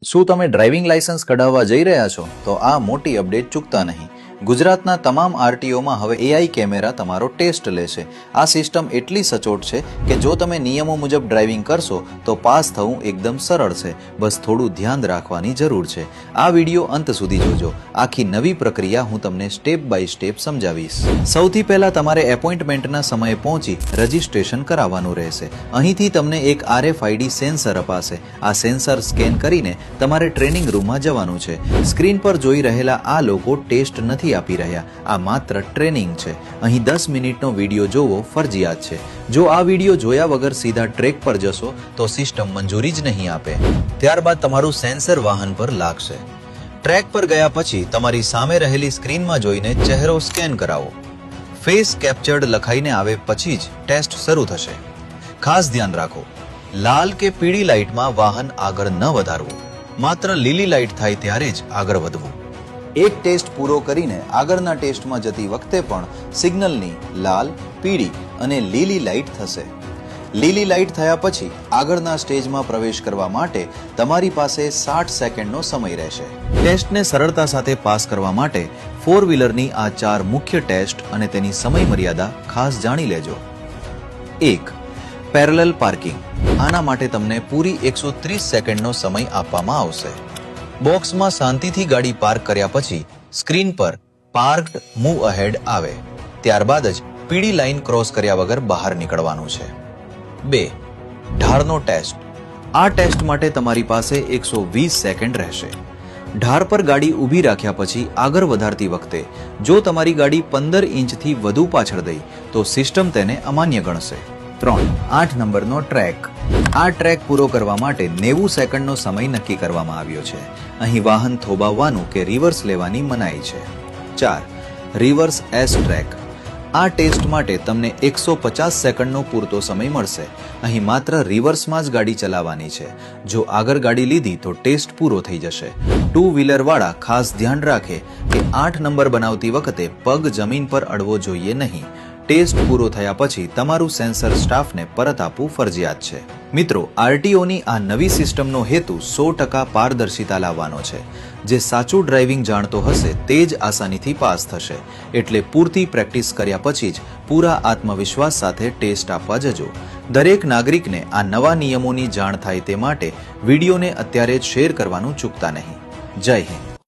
શું તમે driving licence કઢાવવા જઈ રહ્યા છો તો આ મોટી અપડેટ ચૂકતા નહીં. ગુજરાતના તમામ આરટીઓમાં હવે એઆઈ કેમેરા તમારો ટેસ્ટ લેશે. આ સિસ્ટમ એટલી સચોટ છે કે જો તમે નિયમો મુજબ ડ્રાઇવિંગ કરશો તો પાસ થવું એકદમ સરળ છે. બસ થોડું ધ્યાન રાખવાની જરૂર છે. આ વિડીયો અંત સુધી જોજો. આખી નવી પ્રક્રિયા હું તમને સ્ટેપ બાય સ્ટેપ સમજાવીશ. સૌથી પહેલા તમારે એપોઇન્ટમેન્ટના સમયે પહોંચી રજીસ્ટ્રેશન કરાવવાનું રહેશે. અહીંથી તમને એક RFID સેન્સર અપાશે. આ સેન્સર સ્કેન કરીને તમારે ટ્રેનિંગ રૂમમાં જવાનું છે. સ્ક્રીન પર જોઈ રહેલા આ લોકો ટેસ્ટ નથી આપી રહ્યા. આ માત્ર ટ્રેનિંગ છે. અહીં 10 મિનિટનો વિડીયો જોવો ફરજિયાત છે. જો આ વિડીયો જોયા વગર સીધા ટ્રેક પર જશો તો સિસ્ટમ મંજૂરી જ નહીં આપે. ત્યારબાદ તમારું સેન્સર વાહન પર લાગશે. ટ્રેક પર ગયા પછી તમારી સામે રહેલી સ્ક્રીનમાં જોઈને ચહેરો સ્કેન કરાવો. ફેસ કેપ્ચર્ડ લખાઈને આવે પછી જ ટેસ્ટ શરૂ થશે. ખાસ ધ્યાન રાખો, લાલ કે પીળી લાઇટમાં વાહન આગળ ન વધારવું. માત્ર લીલી લાઇટ થાય ત્યારે જ આગળ વધવું. એક ટેસ્ટ પૂરો કરીને આગળના ટેસ્ટમાં જતી વખતે પણ સિગ્નલની લાલ, પીળી અને લીલી લાઇટ થશે. લીલી લાઇટ થયા પછી આગળના સ્ટેજમાં પ્રવેશ કરવા માટે તમારી પાસે 60 સેકન્ડનો સમય રહેશે. ટેસ્ટને સરળતા સાથે પાસ કરવા માટે 4 વ્હીલરની આ 4 મુખ્ય ટેસ્ટ અને તેની સમય મર્યાદા ખાસ જાણી લેજો. 1. Parallel parking. આના માટે તમને પૂરી 130 સેકન્ડનો સમય આપવામાં આવશે. બોક્સમાં શાંતિથી ગાડી પાર્ક કર્યા પછી સ્ક્રીન પર પાર્કડ મૂવ અહેડ આવે. ત્યારબાદ જ પીળી લાઇન ક્રોસ કર્યા વગર બહાર નીકળવાનું છે. 2. ઢાળનો ટેસ્ટ. આ ટેસ્ટ માટે તમારી પાસે 120 સેકન્ડ રહેશે. ઢાર પર ગાડી ઊભી રાખ્યા પછી આગળ વધારતી વખતે જો તમારી ગાડી 15 ઇંચથી વધુ પાછળ ગઈ તો સિસ્ટમ તેને અમાન્ય ગણશે. 3. 8 નંબરનો ટ્રેક. આ ટ્રેક પૂરો કરવા માટે 90 સેકન્ડનો સમય નક્કી કરવામાં આવ્યો છે. અહીં વાહન થોભાવવાનું કે રિવર્સ લેવાની મનાઈ છે. 4. Reverse S track. આ ટેસ્ટ માટે તમને 150 સેકન્ડનો પૂરતો સમય મળશે. અહીં માત્ર રિવર્સમાં જ ગાડી ચલાવવાની છે. જો આગળ ગાડી લીધી તો ટેસ્ટ પૂરો થઈ જશે. 2 વ્હીલર વાળા ખાસ ધ્યાન રાખે કે 8 નંબર બનાવતી વખતે પગ જમીન પર અડવો જોઈએ નહીં. ટેસ્ટ પૂરો થયા પછી તમારું સેન્સર સ્ટાફને પરત આપવું ફરજિયાત છે. મિત્રો, આરટીઓની આ નવી સિસ્ટમનો હેતુ 100% પારદર્શિતા લાવવાનો છે. જે સાચું ડ્રાઇવિંગ જાણતો હશે તે જ આસાનીથી પાસ થશે. એટલે પૂરતી પ્રેક્ટિસ કર્યા પછી જ પૂરા આત્મવિશ્વાસ સાથે ટેસ્ટ આપવા જજો. દરેક નાગરિકને આ નવા નિયમોની જાણ થાય તે માટે વિડીયોને અત્યારે જ શેર કરવાનું ચૂકતા નહીં. જય હિન્દ.